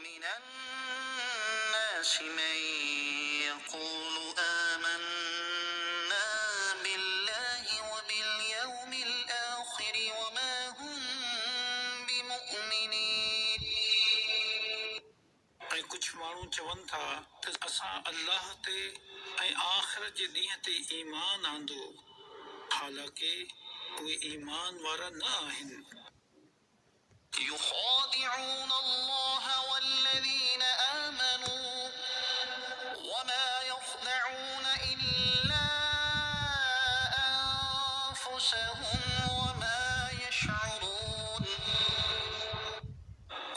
ومن الناس من يقول آمنا بالله وباليوم الآخر وما هم بمؤمنين ऐं कुझु माण्हू चवनि था त असां अल्लाह ते ऐं आख़िरत जे ॾींहं ते ईमान आंदो, हालांकि उहे ईमान वारा न आहिनि। يخادعون الله والذين آمنوا وما يخدعون إلا أنفسهم وما يشعرون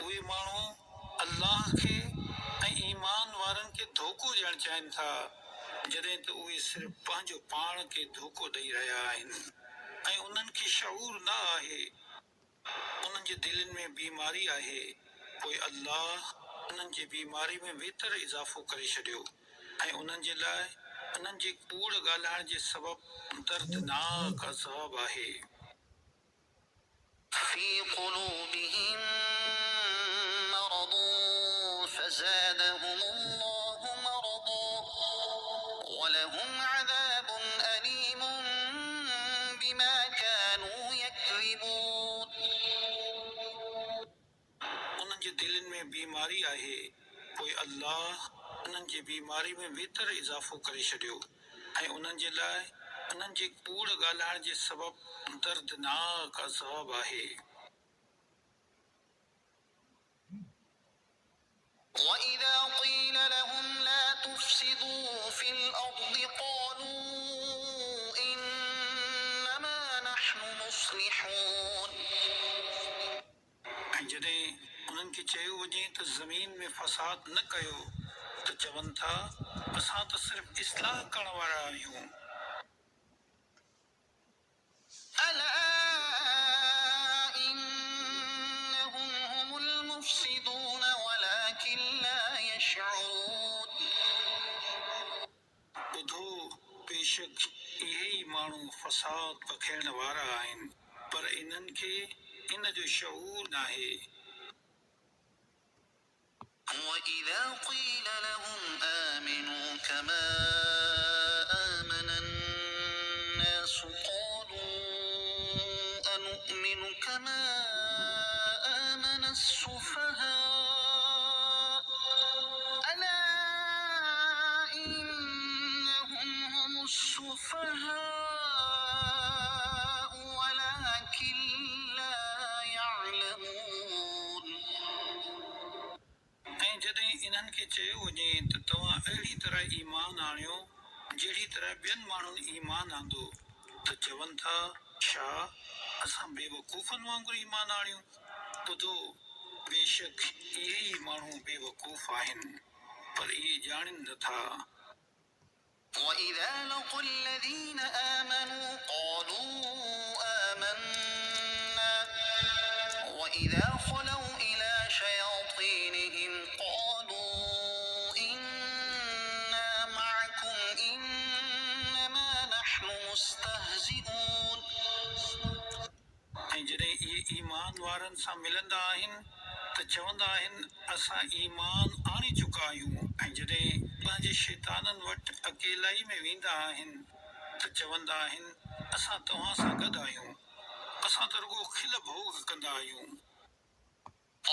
उहे माण्हू अल्लाह खे ऐं ईमान वारनि खे धोखो ॾियणु चाहिनि था, जॾहिं त उहे सिर्फ़ पंहिंजो पाण खे धोखो ॾेई रहिया आहिनि ऐं उन्हनि खे शऊर न आहे। उन्हनि जे दिलनि में बीमारी आहे, पोइ अल्लाह उन्हनि जी बीमारी में वेतर इज़ाफ़ो करे छॾियो ऐं उन्हनि जे लाइ उन्हनि जे कूड़ ॻाल्हाइण जे सबबु दर्दनाक अज़ाब आहे। في قلوبهم مرض فزادهم الله مرضا ولهم عذاب أليم بما كانوا يكذبون उन्हनि जे दिलनि में बीमारी आहे, पोइ अल्लाह उन्हनि जी बीमारी में वेतर इज़ाफ़ो करे छॾियो ऐं उन्हनि जे लाइ उन्हनि जे कूड़ ॻाल्हाइण जे सबबु दर्दनाक अज़ाब आहे। وإذا قيل لهم لا تفسدوا في الأرض قالوا إنما نحن مصلحون ऐं जॾहिं उन्हनि खे चयो वञे त ज़मीन में फसाद न कयो त चवनि था असां त सिर्फ़ इस्लाह करण वारा आहियूं। ألا إنهم هم المفسدون ولكن لا يشعرون ॿुधो, बेशक इहे ई माण्हू फसाद पखेड़ण वारा आहिनि, पर इन्हनि खे इन जो शऊर नाहे। وإذا قيل لهم آمنوا كما آمن الناس قالوا أنؤمن كما آمن السفهاء ألا إنهم هم السفهاء ولكن لا يعلمون ऐं जॾहिं इन्हनि खे चयो वञे त तव्हां अहिड़ी तरह ईमान आणियो जहिड़ी तरह ॿियनि माण्हुनि ईमान आंदो त चवनि था छा असां बेवकूफ़नि वांगुरु ईमान आणियूं। ॿुधो, बेशक इहे ई माण्हू बेवकूफ़ आहिनि, पर इहे ॼाणनि नथा। وإذا لقوا الذين آمنوا قالوا آمنا وإذا خلوا إلى شياطينهم قالوا إنا معكم إنما نحن مستهزئون ऐं जॾहिं इहे ईमान वारनि सां मिलंदा आहिनि त चवंदा आहिनि असां ईमान आणे चुका आहियूं ऐं जॾहिं पंहिंजे शैताननि वटि अकेलाई में वेंदा आहिनि त चवंदा आहिनि असां तव्हां सां गॾु आहियूं, असां त रुॻो खिल भोग कंदा आहियूं।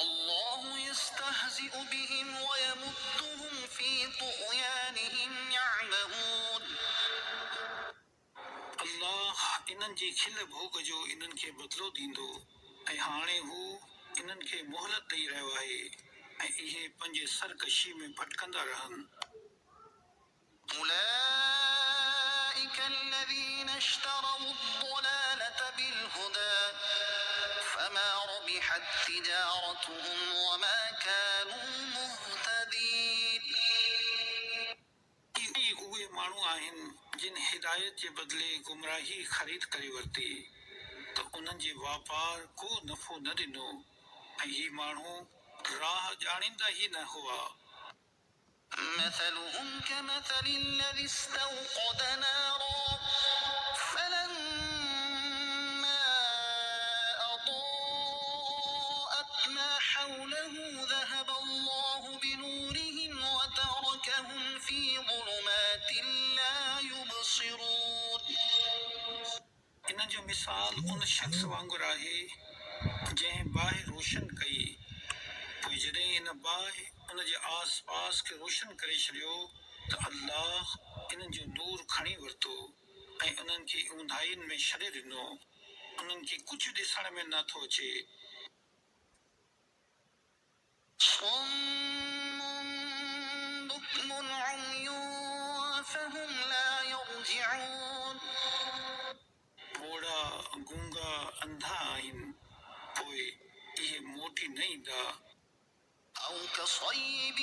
الله يستهزئ بهم ويمدهم في طغيانهم يعمهون अल्लाह इन्हनि जी खिल भोग जो इन्हनि खे बदिलो ॾींदो ऐं हाणे हू इन्हनि खे मोहलत ॾेई रहियो आहे ऐं इहे पंहिंजे सरकशी में भटकंदा रहनि। أولئك الذين اشتروا الضلالة بالهدى فما ربحت تجارتهم وما كانوا مهتدين इहे उहे माण्हू आहिनि जिन हिदायत जे बदिले गुमराही ख़रीद करे वरिती त उन्हनि जे वापार को नफ़ो न ॾिनो ऐं ही माण्हू राह ॼाणींदा ई न हुआ। مثلهم كمثل الذي استوقد نارا فلما أضاءت ما حوله ذهب الله بنورهم وتركهم في ظلمات لا يبصرون ان جو مثال ان شخص وانگر ہے جنہیں باہ روشن کئی पोइ जॾहिं इन बाहि उन जे आस पास खे रोशन करे छॾियो त अल्लाह इन्हनि जो नूर खणी वरितो ऐं उन्हनि खे ऊंधाइनि में छॾे ॾिनो उन्हनि खे कुझु ॾिसण में नथो अचे صم بكم عمي فهم لا يرجعون ॿोड़ा गूंगा अंधा आहिनि पोइ इहे मोटी न ईंदा أو كصيب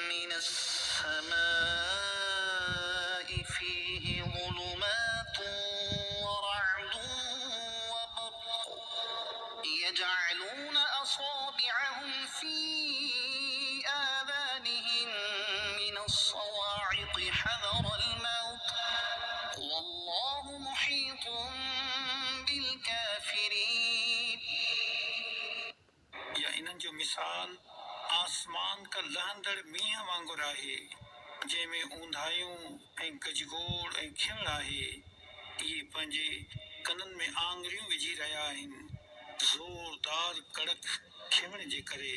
من السماء فيه ظلمات ورعد وبرق يجعلون أصابعهم في آذانهم من الصواعق حذر الموت والله محيط بالكافرين या इन्हनि जो मिसाल आसमान का लहंदड़ मींहं वांगुर आहे जंहिंमें ऊंधायूं ऐं गजगोड़ ऐं खिल आहे इहे पंहिंजे कननि में आङुरियूं विझी रहिया आहिनि ज़ोरदार कड़क खिमण जे करे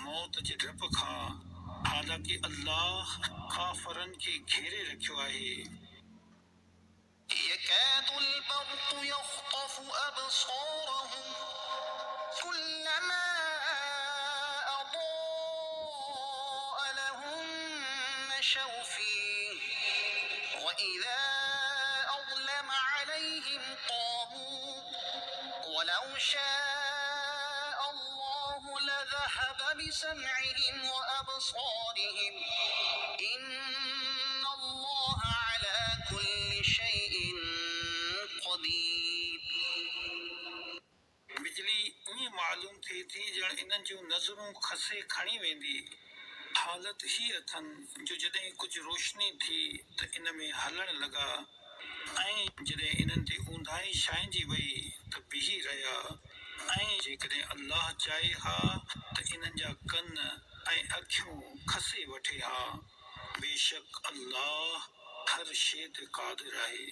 मौत जे डप खां हालांकि अल्लाह काफ़रनि खे घेरे रखियो आहे يكاد البرق يخطف أبصارهم كلما أضاء لهم مشوا فيه وإذا أظلم عليهم قاموا ولو شاء الله لذهب بسمعهم وأبصارهم إن الله على كل شيء قدير बिजली ईअं मालूम थिए थी ॼण इन्हनि जूं नज़रूं खसे खणी वेंदी हालत हीअ अथनि जो जॾहिं कुझु रोशनी थी त इन में हलण लॻा ऐं जॾहिं इन्हनि ते ऊंधाई छांइजी वई त बीही रहिया ऐं जेकॾहिं अल्लाह चाहे हा त इन्हनि जा कन ऐं अखियूं खसे वठे हा बेशक अल्लाह हर शइ ते क़ादिर आहे